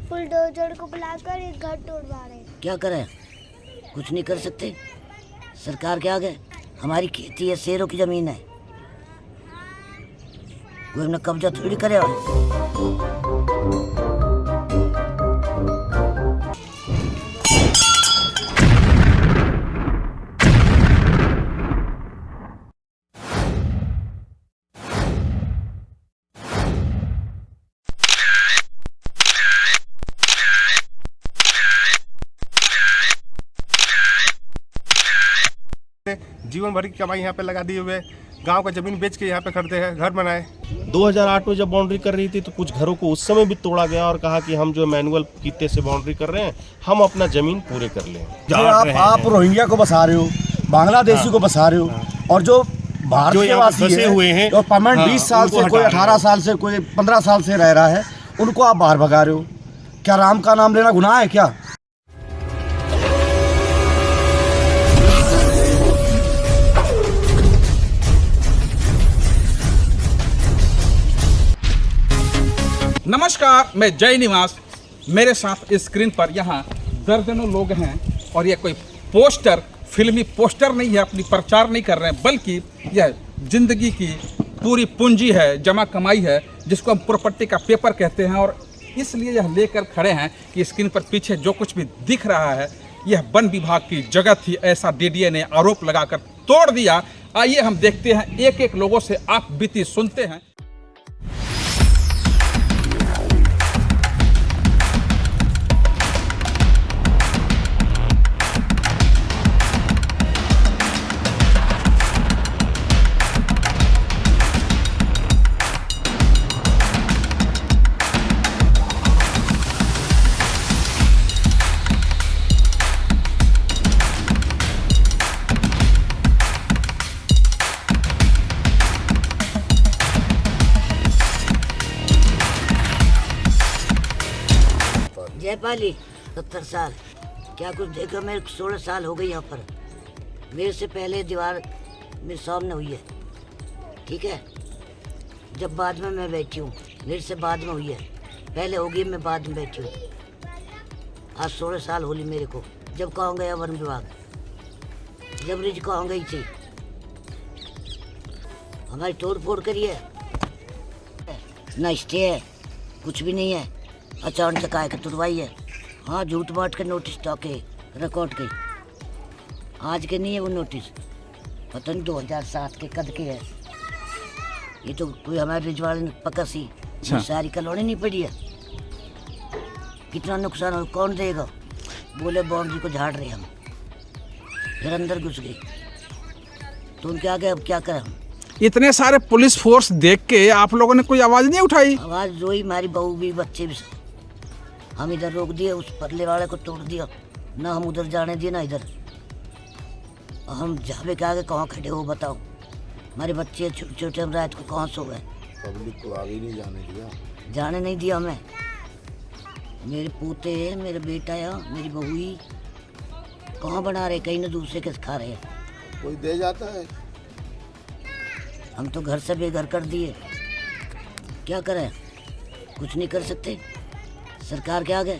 Bulldozer को बुलाकर एक घर तोड़वा रहे। क्या करें, कुछ नहीं कर सकते। सरकार के आगे हमारी खेती है, शेरों की जमीन है, कोई हमने कब्जा थोड़ी करे। जीवन भर की कमाई यहाँ पे लगा दिए हुए, गांव का जमीन बेच के यहाँ पे खरीदे हैं, घर बनाए। 2008 में जब बाउंड्री कर रही थी तो कुछ घरों को उस समय भी तोड़ा गया और कहा कि हम जो मैनुअल फीते से बाउंड्री कर रहे हैं, हम अपना जमीन पूरे कर लें। आप रोहिंग्या को बसा रहे हो, बांग्लादेशी को बसा रहे हो, और जो भारत के वासी हुए हैं और परमानेंट 20 साल से, कोई 18 साल से, कोई 15 साल से रह रहा है, उनको आप बाहर भगा रहे हो। क्या राम का नाम लेना गुनाह है क्या? नमस्कार, मैं जय निवास। मेरे साथ स्क्रीन पर यहाँ दर्जनों लोग हैं और ये कोई पोस्टर, फिल्मी पोस्टर नहीं है, अपनी प्रचार नहीं कर रहे हैं, बल्कि यह जिंदगी की पूरी पूंजी है, जमा कमाई है, जिसको हम प्रॉपर्टी का पेपर कहते हैं। और इसलिए यह लेकर खड़े हैं कि स्क्रीन पर पीछे जो कुछ भी दिख रहा है यह वन विभाग की जगह थी, ऐसा डीडीए ने आरोप लगाकर तोड़ दिया। आइए हम देखते हैं, एक एक लोगों से आप बीती सुनते हैं। जयपाली 70 साल, क्या कुछ देखो, मेरे 16 साल हो गई यहाँ पर। मेरे से पहले दीवार मेरे सामने हुई है, ठीक है। जब बाद में मैं बैठी हूँ, मेरे से बाद में हुई है, पहले होगी, मैं बाद में बैठी हूँ। आज 16 साल होली मेरे को। जब कहाँ गया वन विभाग, जब रिज कहाँ गई थी, हमारी तोड़ फोड़ करी है ना, स्टे है, कुछ भी नहीं है। अचानक से काय के तुड़वाई है। हाँ, झूठ बांट के नोटिस टाके रिकॉर्ड के, आज के नहीं है वो नोटिस, पता नहीं 2007 के कद के है। ये तो कोई हमारे रिजवाड़े ने पका सी सारी कलोनी नहीं पड़ी है। कितना नुकसान हो, कौन देगा? बोले बाउंड्री को झाड़ रहे हम, फिर अंदर घुस गए। तो उनके आगे अब क्या करें हम? इतने सारे पुलिस फोर्स देख के आप लोगों ने कोई आवाज नहीं उठाई? आवाज रोई, हमारी बहू भी, बच्चे भी। हम इधर रोक दिए, उस परले वाले को तोड़ दिया, ना हम उधर जाने दिए ना इधर। हम जावे के आगे कहाँ खड़े हो बताओ? हमारे बच्चे छोटे छोटे, हम रात को कहाँ सो गए? पब्लिक को आगे नहीं जाने दिया, जाने नहीं दिया हमें। मेरे पोते है, मेरा बेटा है, मेरी बहू ही कहाँ बना रहे, कहीं ना दूसरे के खा रहे हैं। कोई दे जाता है। हम तो घर से बेघर कर दिए, क्या करें, कुछ नहीं कर सकते। सरकार के आगे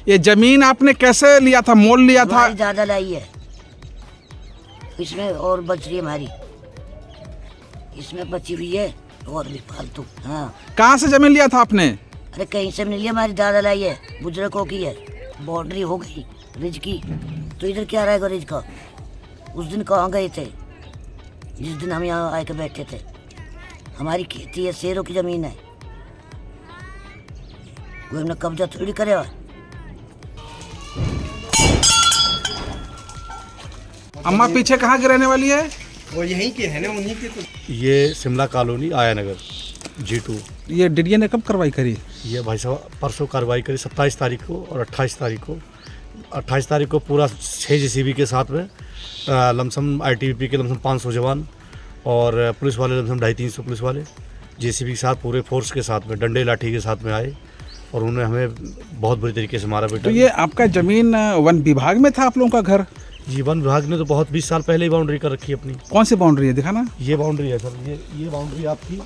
ये जमीन आपने कैसे लिया था, मोल लिया था? ज्यादा लाई है, इसमें और बच रही है हमारी, इसमें बची हुई है और भी फालतू। हाँ, कहाँ से जमीन लिया था आपने? अरे कहीं से नहीं लिया, हमारी दादा लाई है, बुजुर्गों की है। बाउंड्री हो गई रिज की, तो इधर क्या रहेगा रिज का? उस दिन कहाँ गए थे जिस दिन हम यहाँ आके बैठे थे? हमारी खेती है, शेरों की जमीन है, कोई हमने कब्जा थोड़ी करे। अम्मा पीछे कहाँ की रहने वाली है? वो यहीं के है ना, उन्हीं के। तो ये शिमला कॉलोनी, आया नगर, G2। ये डीडीए ने कब कार्रवाई करी? ये भाई साहब परसों कार्रवाई करी, 27 तारीख को और 28 तारीख को। 28 तारीख को पूरा 6 JCB के साथ में, लमसम ITBP के लमसम 500 जवान और पुलिस वाले लमसम 250-300 पुलिस वाले JCB के साथ, पूरे फोर्स के साथ में, डंडे लाठी के साथ में आए और उन्होंने हमें बहुत बुरी तरीके से मारा बेटा। तो ये आपका जमीन वन विभाग में था, आप लोगों का घर? जी, वन विभाग ने तो बहुत 20 साल पहले ही बाउंड्री कर रखी है अपनी। कौन सी बाउंड्री है, दिखाना? ये बाउंड्री है सर, ये बाउंड्री आपकी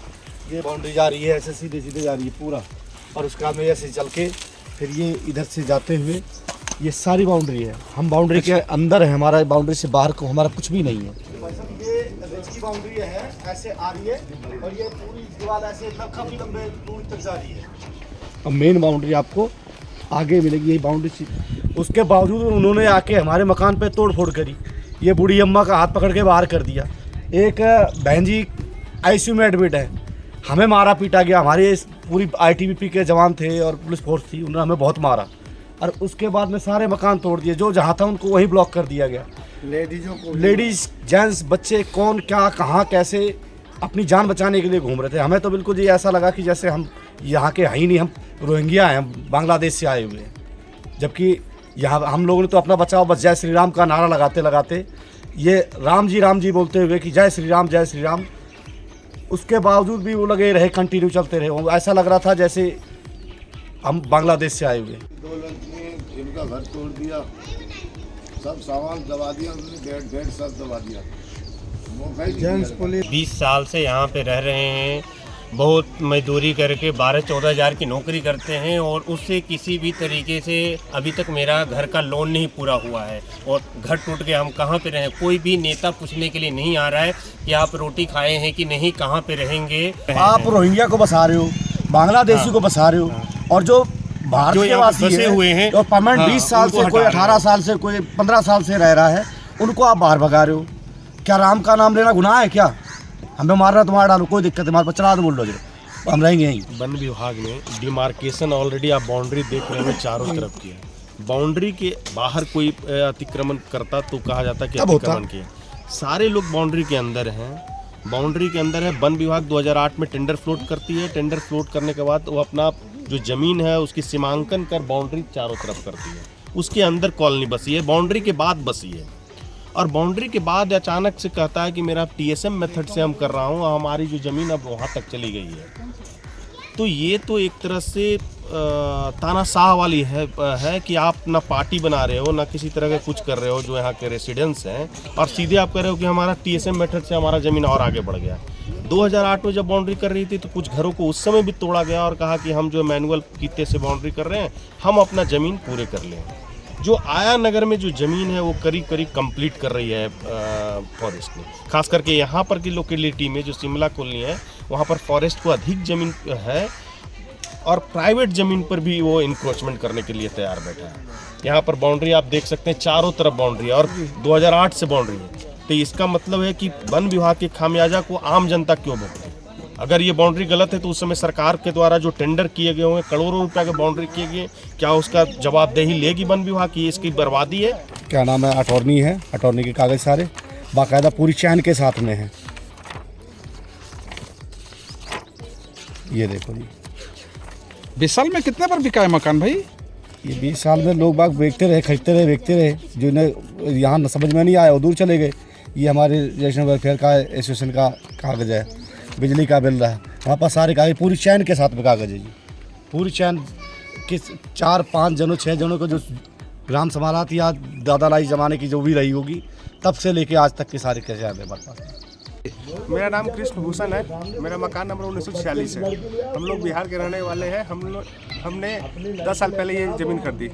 ये बाउंड्री जा रही है, ऐसे सीधे सीधे जा रही है पूरा, और उसके बाद में ऐसे चल के फिर ये इधर से जाते हुए ये सारी बाउंड्री है। हम बाउंड्री के अंदर है, हमारा बाउंड्री से बाहर को हमारा कुछ भी नहीं है। ये रिच की बाउंड्री है, ऐसे आ रही है और ये पूरी दीवार ऐसे काफ़ी लंबे दूर तक जा रही है। अब मेन बाउंड्री आपको आगे मिलेगी, यही बाउंड्री। उसके बावजूद उन्होंने आके हमारे मकान पे तोड़ फोड़ करी। ये बूढ़ी अम्मा का हाथ पकड़ के बाहर कर दिया। एक बहन जी आईसीयू में एडमिट है, हमें मारा पीटा गया। हमारे पूरी आईटीबीपी के जवान थे और पुलिस फोर्स थी, उन्होंने हमें बहुत मारा। और उसके बाद में सारे मकान तोड़ दिए, जो जहाँ था उनको वहीं ब्लॉक कर दिया गया। लेडीज़ जेंट्स बच्चे कौन क्या कहाँ कैसे अपनी जान बचाने के लिए घूम रहे थे। हमें तो बिल्कुल ये ऐसा लगा कि जैसे हम यहाँ के हैं ही नहीं, हम रोहिंग्या हैं, हम बांग्लादेश से आए हुए हैं। जबकि यहाँ हम लोगों ने तो अपना बचाओ बस जय श्री राम का नारा लगाते लगाते ये राम जी बोलते हुए कि जय श्री राम, उसके बावजूद भी वो लगे रहे, कंटिन्यू चलते रहे। ऐसा लग रहा था जैसे हम बांग्लादेश से आए हुए। 2 लड़की इनका घर तोड़ दिया, सब सामान दबा दिया, उन्होंने डेढ़ साल दबा दिया। 20 साल से यहाँ पे रह रहे हैं, बहुत मजदूरी करके 12-14 हज़ार की नौकरी करते हैं और उससे किसी भी तरीके से अभी तक मेरा घर का लोन नहीं पूरा हुआ है और घर टूट के हम कहाँ पे रहें। कोई भी नेता पूछने के लिए नहीं आ रहा है कि आप रोटी खाए हैं कि नहीं, कहाँ पे रहेंगे। आप रोहिंग्या को बसा रहे हो, बांग्लादेशी को बसा रहे हो, और जो भारत के वासी हुए हैं और परमानेंट 20 साल से, कोई 18 साल से, कोई 15 साल से रह रहा है, उनको आप बाहर भगा रहे हो। क्या राम का नाम लेना गुनाह है क्या? हमें मारना तो मार डालो, कोई दिक्कत है, हमारे पर चला दो बुलडोजर, हम रहेंगे यहीं। वन विभाग में डिमार्केशन ऑलरेडी आप बाउंड्री देख रहे हो चारों तरफ की है। बाउंड्री के बाहर कोई अतिक्रमण करता तो कहा जाता कि अतिक्रमण किया। सारे लोग बाउंड्री के अंदर हैं, बाउंड्री के अंदर है। वन विभाग 2008 में टेंडर फ्लोट करती है, टेंडर फ्लोट करने के बाद वो अपना जो ज़मीन है उसकी सीमांकन कर बाउंड्री चारों तरफ करती है। उसके अंदर कॉलोनी बसी है, बाउंड्री के बाद बसी है, और बाउंड्री के बाद अचानक से कहता है कि मेरा टीएसएम मेथड से हम कर रहा हूँ, हमारी जो ज़मीन अब वहाँ तक चली गई है। तो ये तो एक तरह से तानाशाह वाली है कि आप ना पार्टी बना रहे हो, ना किसी तरह का कुछ कर रहे हो जो यहाँ के रेसिडेंट्स हैं, और सीधे आप कह रहे हो कि हमारा टीएसएम मेथड से हमारा ज़मीन और आगे बढ़ गया। 2008 में जब बाउंड्री कर रही थी तो कुछ घरों को उस समय भी तोड़ा गया और कहा कि हम जो मैनुअल फीते से बाउंड्री कर रहे हैं, हम अपना ज़मीन पूरे कर लें। जो आया नगर में जो ज़मीन है वो करीब कंप्लीट कर रही है फॉरेस्ट ने। खास करके यहाँ पर की लोकेलिटी में जो शिमला कॉलोनी है वहाँ पर फॉरेस्ट को अधिक ज़मीन है और प्राइवेट ज़मीन पर भी वो इंक्रोचमेंट करने के लिए तैयार बैठा है। यहाँ पर बाउंड्री आप देख सकते हैं, चारों तरफ बाउंड्री है और 2008 से बाउंड्री है। तो इसका मतलब है कि वन विभाग के खामियाजा को आम जनता क्यों भुगते? अगर ये बाउंड्री गलत है तो उस समय सरकार के द्वारा जो टेंडर किए गए होंगे, करोड़ों रुपए के बाउंड्री किए गए, क्या उसका जवाबदेही लेगी वन विभाग की? इसकी बर्बादी है। क्या नाम है, अटॉर्नी है, अटॉर्नी के कागज सारे बाकायदा पूरी चैन के साथ में है। ये देखो जी, 20 साल में कितने पर बिका है मकान भाई? ये 20 साल में लोग बाग बेचते रहे, खरीदते रहे, बेचते रहे। जो इन्हें यहाँ समझ में नहीं आया वो दूर चले गए। ये हमारे नेशनल वेलफेयर का एसोसिएशन का कागज़ है, बिजली का बिल रहा है, वहाँ पर सारे कागज पूरी चैन के साथ में कागज है जी। पूरी चैन किस 4-5 जनों 6 जनों को जो ग्राम समालात या दादा लाई ज़माने की जो भी रही होगी तब से लेके आज तक के सारे कैसे हमारे पास। मेरा नाम कृष्ण भूषण है, मेरा मकान नंबर 1946 है। हम लोग बिहार के रहने वाले हैं। हमने 10 साल पहले ये ज़मीन खरीदी,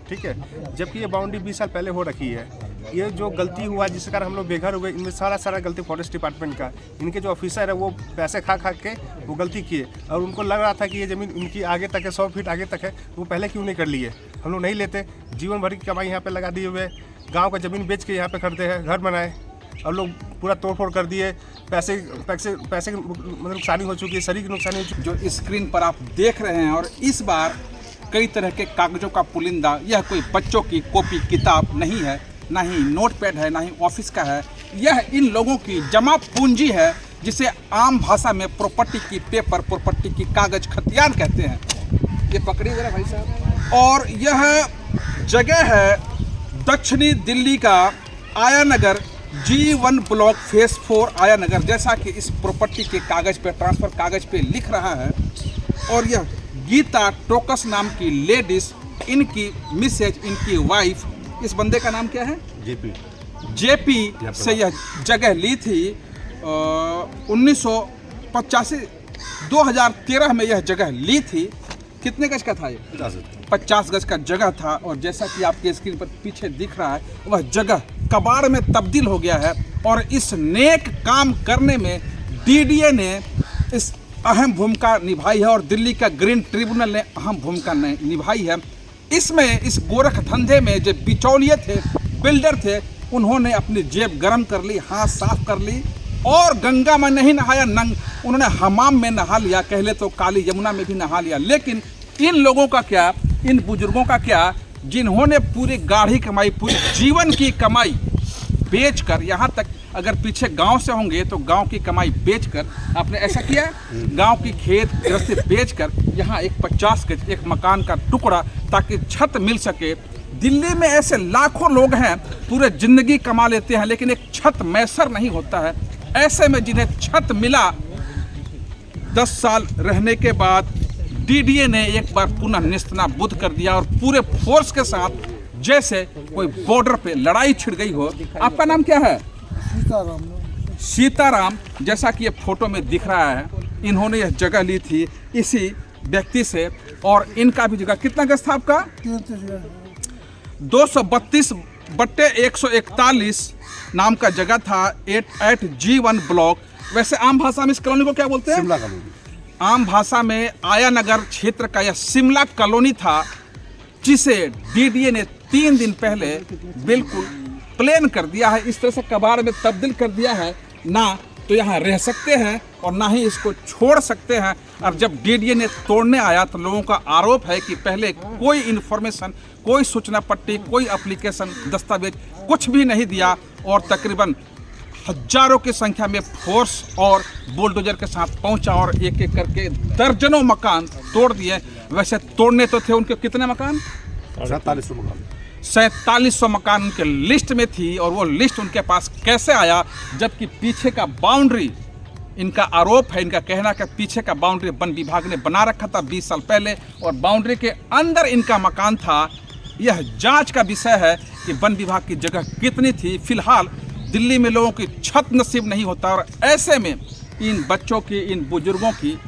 ठीक है, जबकि ये बाउंड्री 20 साल पहले हो रखी है। ये जो गलती हुआ जिसके कारण हम लोग बेघर हुए, इनमें सारा गलती फॉरेस्ट डिपार्टमेंट का। इनके जो ऑफिसर है वो पैसे खा के वो गलती किए और उनको लग रहा था कि ये ज़मीन इनकी आगे तक है, 100 फीट आगे तक है, वो पहले क्यों नहीं कर लिए? हम लोग नहीं लेते, जीवन भर की कमाई यहाँ पे लगा दिए हुए, गाँव का ज़मीन बेच के यहाँ पे खरीदे हैं, घर बनाए और लोग पूरा तोड़फोड़ कर दिए। पैसे मतलब नुकसानी हो चुकी है, शरीर की नुकसानी हो चुकी है। जो स्क्रीन पर आप देख रहे हैं, और इस बार कई तरह के कागजों का पुलिंदा। यह कोई बच्चों की कॉपी किताब नहीं है, ना ही नोटपैड है, ना ही ऑफिस का है। यह इन लोगों की जमा पूंजी है, जिसे आम भाषा में प्रॉपर्टी की पेपर, प्रॉपर्टी की कागज खतियान कहते हैं। ये पकड़िए जरा भाई साहब। और यह जगह है दक्षिणी दिल्ली का आया नगर, G1 ब्लॉक फेज 4 आया नगर, जैसा कि इस प्रॉपर्टी के कागज पे, ट्रांसफर कागज पे लिख रहा है। और यह गीता टोकस नाम की लेडीज, इनकी मिसेज, इनकी वाइफ, इस बंदे का नाम क्या है? जेपी से यह जगह ली थी 1985 2013 में यह जगह ली थी। कितने गज का था ये? 50 गज का जगह था। और जैसा कि आपके स्क्रीन पर पीछे दिख रहा है, वह जगह कबाड़ में तब्दील हो गया है। और इस नेक काम करने में डीडीए ने इस अहम भूमिका निभाई है और दिल्ली का ग्रीन ट्रिब्यूनल ने अहम भूमिका निभाई है। इसमें इस गोरख धंधे में जो बिचौलिए थे, बिल्डर थे, उन्होंने अपनी जेब गर्म कर ली, हाथ साफ कर ली और गंगा में नहीं नहाया, उन्होंने हमाम में नहा लिया, कहले तो काली यमुना में भी नहा लिया। लेकिन इन लोगों का क्या, इन बुजुर्गों का क्या, जिन्होंने पूरी गाढ़ी कमाई, पूरी जीवन की कमाई बेचकर, यहाँ तक अगर पीछे गांव से होंगे तो गांव की कमाई बेचकर आपने ऐसा किया, गांव की खेत गृहस्थी बेचकर यहाँ एक 50 गज एक मकान का टुकड़ा ताकि छत मिल सके। दिल्ली में ऐसे लाखों लोग हैं, पूरे जिंदगी कमा लेते हैं लेकिन एक छत मैसर नहीं होता है। ऐसे में जिन्हें छत मिला, 10 साल रहने के बाद डीडीए ने एक बार पुनः नेस्तनाबूद कर दिया और पूरे फोर्स के साथ जैसे कोई बॉर्डर पे लड़ाई छिड़ गई हो। आपका नाम क्या है? सीताराम। जैसा कि ये फोटो में दिख रहा है, इन्होंने यह जगह ली थी इसी व्यक्ति से। और इनका भी जगह कितना गज था आपका? 232/141 नाम का जगह था, 8G1 ब्लॉक। वैसे आम भाषा में इस कॉलोनी को क्या बोलते हैं? शिमला कॉलोनी। आम भाषा में आया नगर क्षेत्र का यह शिमला कॉलोनी था, जिसे डीडीए ने 3 दिन पहले बिल्कुल प्लेन कर दिया है। इस तरह से कबाड़ में तब्दील कर दिया है, ना तो यहाँ रह सकते हैं और ना ही इसको छोड़ सकते हैं। और जब डीडीए ने तोड़ने आया तो लोगों का आरोप है कि पहले कोई इन्फॉर्मेशन, कोई सूचना पट्टी, कोई एप्लीकेशन, दस्तावेज कुछ भी नहीं दिया और तकरीबन हजारों की संख्या में फोर्स और बुलडोजर के साथ पहुंचा और एक एक करके दर्जनों मकान तोड़ दिए। वैसे तोड़ने तो थे उनके कितने मकान? 4700 मकान। 4700 मकान उनके लिस्ट में थी। और वो लिस्ट उनके पास कैसे आया, जबकि पीछे का बाउंड्री, इनका आरोप है, इनका कहना कि पीछे का बाउंड्री वन विभाग ने बना रखा था 20 साल पहले और बाउंड्री के अंदर इनका मकान था। यह जांच का विषय है कि वन विभाग की जगह कितनी थी। फिलहाल दिल्ली में लोगों की छत नसीब नहीं होता और ऐसे में इन बच्चों की, इन बुजुर्गों की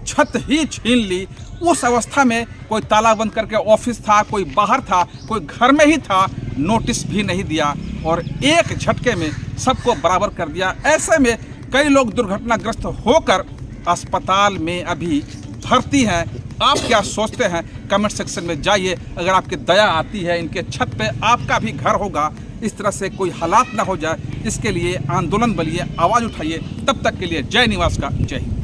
छत ही छीन ली। उस अवस्था में कोई ताला बंद करके ऑफिस था, कोई बाहर था, कोई घर में ही था, नोटिस भी नहीं दिया और एक झटके में सबको बराबर कर दिया। ऐसे में कई लोग दुर्घटनाग्रस्त होकर अस्पताल में अभी भर्ती हैं। आप क्या सोचते हैं? कमेंट सेक्शन में जाइए। अगर आपकी दया आती है, इनके छत पे आपका भी घर होगा, इस तरह से कोई हालात ना हो जाए, इसके लिए आंदोलन बलिए, आवाज़ उठाइए। तब तक के लिए जय निवास का जय हिंद।